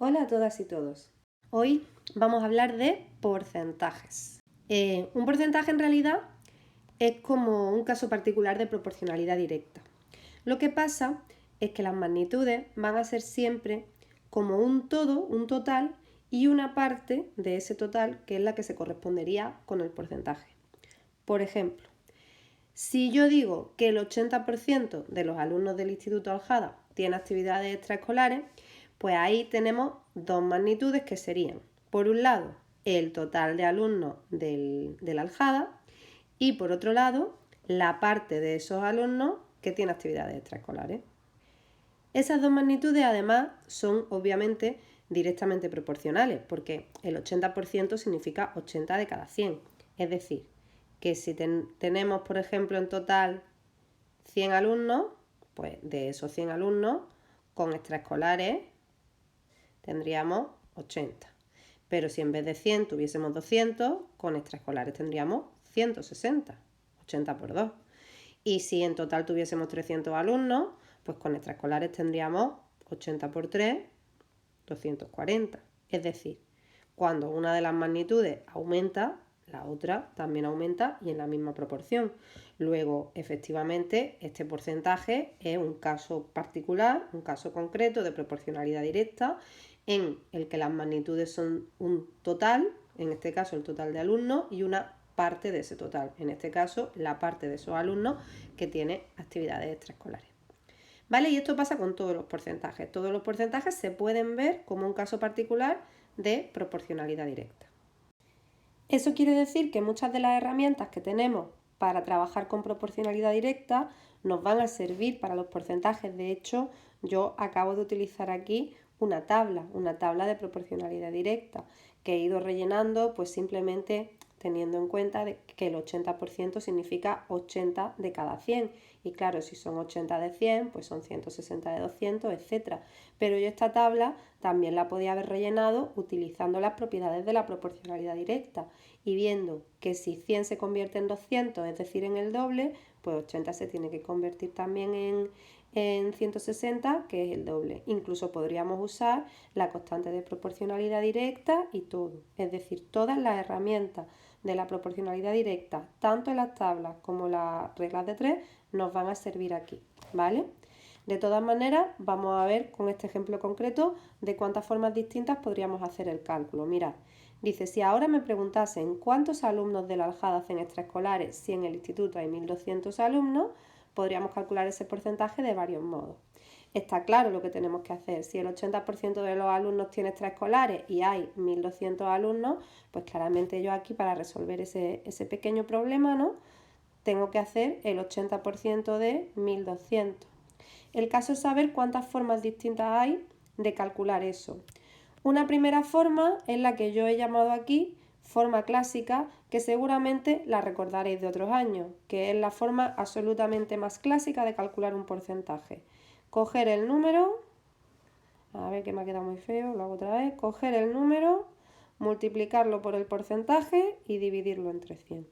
Hola a todas y todos. Hoy vamos a hablar de porcentajes. Un porcentaje en realidad es como un caso particular de proporcionalidad directa. Lo que pasa es que las magnitudes van a ser siempre como un todo, un total, y una parte de ese total que es la que se correspondería con el porcentaje. Por ejemplo, si yo digo que el 80% de los alumnos del Instituto Aljada tiene actividades extraescolares, pues ahí tenemos dos magnitudes que serían, por un lado, el total de alumnos del Aljada y por otro lado, la parte de esos alumnos que tiene actividades extraescolares. Esas dos magnitudes además son obviamente directamente proporcionales porque el 80% significa 80 de cada 100. Es decir, que si tenemos, por ejemplo, en total 100 alumnos, pues de esos 100 alumnos con extraescolares tendríamos 80. Pero si en vez de 100 tuviésemos 200, con extraescolares tendríamos 160, 80 por 2. Y si en total tuviésemos 300 alumnos, pues con extraescolares tendríamos 80 por 3, 240. Es decir, cuando una de las magnitudes aumenta, la otra también aumenta y en la misma proporción. Luego, efectivamente, este porcentaje es un caso particular, un caso concreto de proporcionalidad directa en el que las magnitudes son un total, en este caso el total de alumnos, y una parte de ese total, en este caso la parte de esos alumnos que tiene actividades extraescolares. ¿Vale? Y esto pasa con todos los porcentajes. Todos los porcentajes se pueden ver como un caso particular de proporcionalidad directa. Eso quiere decir que muchas de las herramientas que tenemos para trabajar con proporcionalidad directa nos van a servir para los porcentajes. De hecho, yo acabo de utilizar aquí una tabla de proporcionalidad directa que he ido rellenando pues simplemente teniendo en cuenta que el 80% significa 80 de cada 100. Y claro, si son 80 de 100, pues son 160 de 200, etc. Pero yo esta tabla también la podía haber rellenado utilizando las propiedades de la proporcionalidad directa y viendo que si 100 se convierte en 200, es decir, en el doble, pues 80 se tiene que convertir también en 160, que es el doble. Incluso podríamos usar la constante de proporcionalidad directa y todo. Es decir, todas las herramientas de la proporcionalidad directa, tanto en las tablas como las reglas de 3, nos van a servir aquí, ¿vale? De todas maneras, vamos a ver con este ejemplo concreto de cuántas formas distintas podríamos hacer el cálculo. Mirad, dice, si ahora me preguntasen cuántos alumnos de la Aljada hacen extraescolares si en el instituto hay 1.200 alumnos, podríamos calcular ese porcentaje de varios modos. Está claro lo que tenemos que hacer. Si el 80% de los alumnos tiene extraescolares y hay 1.200 alumnos, pues claramente yo aquí para resolver ese pequeño problema, ¿no?, tengo que hacer el 80% de 1.200. El caso es saber cuántas formas distintas hay de calcular eso. Una primera forma es la que yo he llamado aquí forma clásica, que seguramente la recordaréis de otros años, que es la forma absolutamente más clásica de calcular un porcentaje. Coger el número, a ver que me ha quedado muy feo, lo hago otra vez, coger el número, multiplicarlo por el porcentaje y dividirlo entre 100.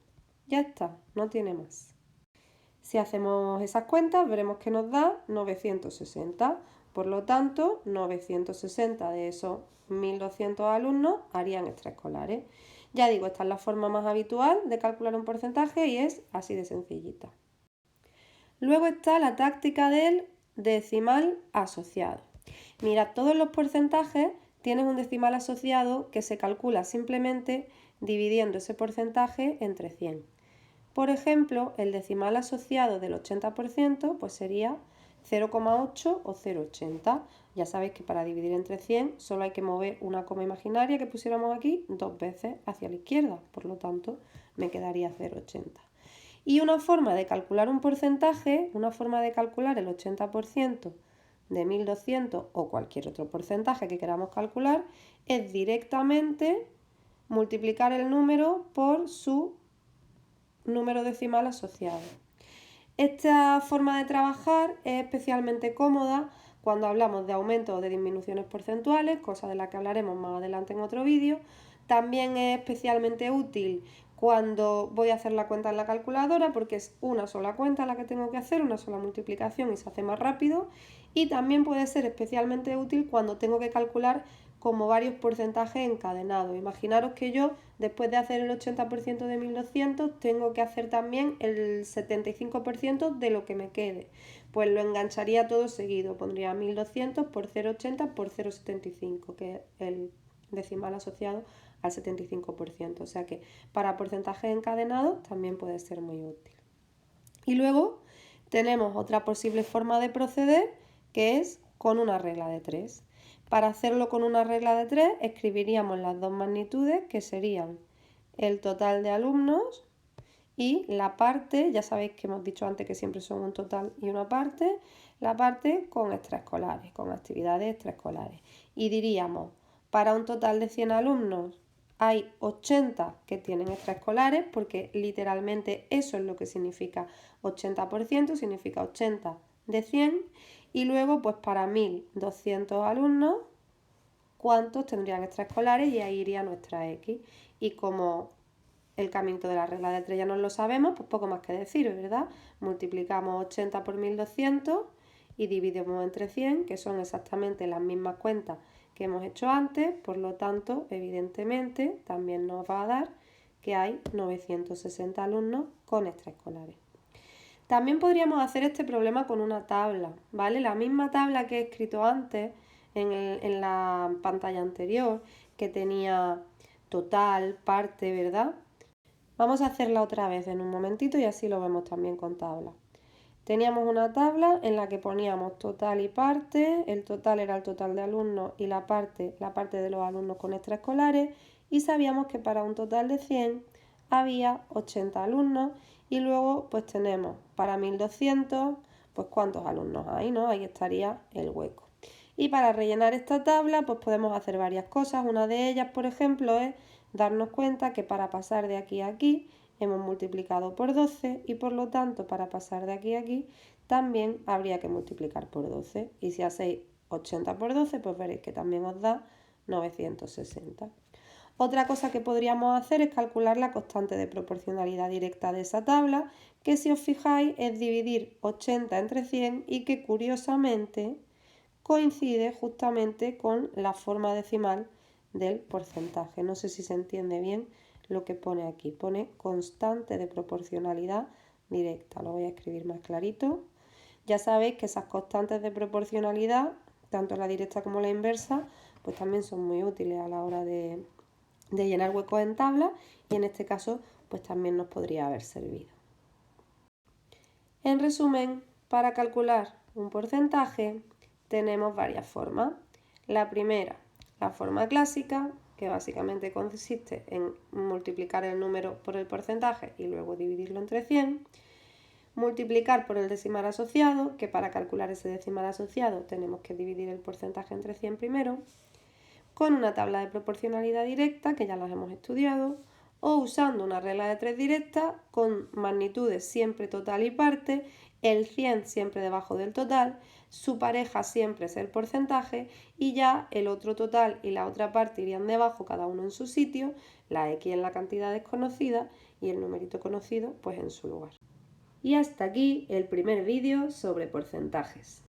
Ya está, no tiene más. Si hacemos esas cuentas, veremos que nos da 960. Por lo tanto, 960 de esos 1.200 alumnos harían extraescolares. Ya digo, esta es la forma más habitual de calcular un porcentaje y es así de sencillita. Luego está la táctica del decimal asociado. Mirad, todos los porcentajes tienen un decimal asociado que se calcula simplemente dividiendo ese porcentaje entre 100. Por ejemplo, el decimal asociado del 80% pues sería 0,8 o 0,80. Ya sabéis que para dividir entre 100 solo hay que mover una coma imaginaria que pusiéramos aquí 2 veces hacia la izquierda. Por lo tanto, me quedaría 0,80. Y una forma de calcular un porcentaje, una forma de calcular el 80% de 1.200 o cualquier otro porcentaje que queramos calcular, es directamente multiplicar el número por su número decimal asociado. Esta forma de trabajar es especialmente cómoda cuando hablamos de aumentos o de disminuciones porcentuales, cosa de la que hablaremos más adelante en otro vídeo. También es especialmente útil cuando voy a hacer la cuenta en la calculadora porque es una sola cuenta la que tengo que hacer, una sola multiplicación y se hace más rápido. Y también puede ser especialmente útil cuando tengo que calcular como varios porcentajes encadenados. Imaginaros que yo, después de hacer el 80% de 1200, tengo que hacer también el 75% de lo que me quede. Pues lo engancharía todo seguido. Pondría 1200 por 0,80 por 0,75, que es el decimal asociado al 75%. O sea que para porcentajes encadenados también puede ser muy útil. Y luego tenemos otra posible forma de proceder, que es con una regla de 3. Para hacerlo con una regla de 3 escribiríamos las dos magnitudes, que serían el total de alumnos y la parte, ya sabéis que hemos dicho antes que siempre son un total y una parte, la parte con extraescolares, con actividades extraescolares. Y diríamos, para un total de 100 alumnos hay 80 que tienen extraescolares, porque literalmente eso es lo que significa 80%, significa 80 de 100. Y luego, pues para 1200 alumnos, ¿cuántos tendrían extraescolares? Y ahí iría nuestra X. Y como el caminito de la regla de 3 ya no lo sabemos, pues poco más que decir, ¿verdad? Multiplicamos 80 por 1200 y dividimos entre 100, que son exactamente las mismas cuentas que hemos hecho antes, por lo tanto, evidentemente, también nos va a dar que hay 960 alumnos con extraescolares. También podríamos hacer este problema con una tabla, ¿vale? La misma tabla que he escrito antes en la pantalla anterior, que tenía total, parte, ¿verdad? Vamos a hacerla otra vez en un momentito y así lo vemos también con tabla. Teníamos una tabla en la que poníamos total y parte, el total era el total de alumnos y la parte de los alumnos con extraescolares, y sabíamos que para un total de 100 había 80 alumnos, y luego pues tenemos para 1200, pues cuántos alumnos hay, ¿no? Ahí estaría el hueco. Y para rellenar esta tabla pues podemos hacer varias cosas. Una de ellas, por ejemplo, es darnos cuenta que para pasar de aquí a aquí hemos multiplicado por 12 y por lo tanto para pasar de aquí a aquí también habría que multiplicar por 12. Y si hacéis 80 por 12, pues veréis que también os da 960. Otra cosa que podríamos hacer es calcular la constante de proporcionalidad directa de esa tabla, que si os fijáis es dividir 80 entre 100 y que curiosamente coincide justamente con la forma decimal del porcentaje. No sé si se entiende bien lo que pone aquí. Pone constante de proporcionalidad directa. Lo voy a escribir más clarito. Ya sabéis que esas constantes de proporcionalidad, tanto la directa como la inversa, pues también son muy útiles a la hora de llenar huecos en tabla, y en este caso pues también nos podría haber servido. En resumen, para calcular un porcentaje tenemos varias formas. La primera, la forma clásica, que básicamente consiste en multiplicar el número por el porcentaje y luego dividirlo entre 100. Multiplicar por el decimal asociado, que para calcular ese decimal asociado tenemos que dividir el porcentaje entre 100 primero. Con una tabla de proporcionalidad directa, que ya las hemos estudiado, o usando una regla de 3 directa con magnitudes siempre total y parte, el 100 siempre debajo del total, su pareja siempre es el porcentaje y ya el otro total y la otra parte irían debajo, cada uno en su sitio, la X en la cantidad desconocida y el numerito conocido pues en su lugar. Y hasta aquí el primer vídeo sobre porcentajes.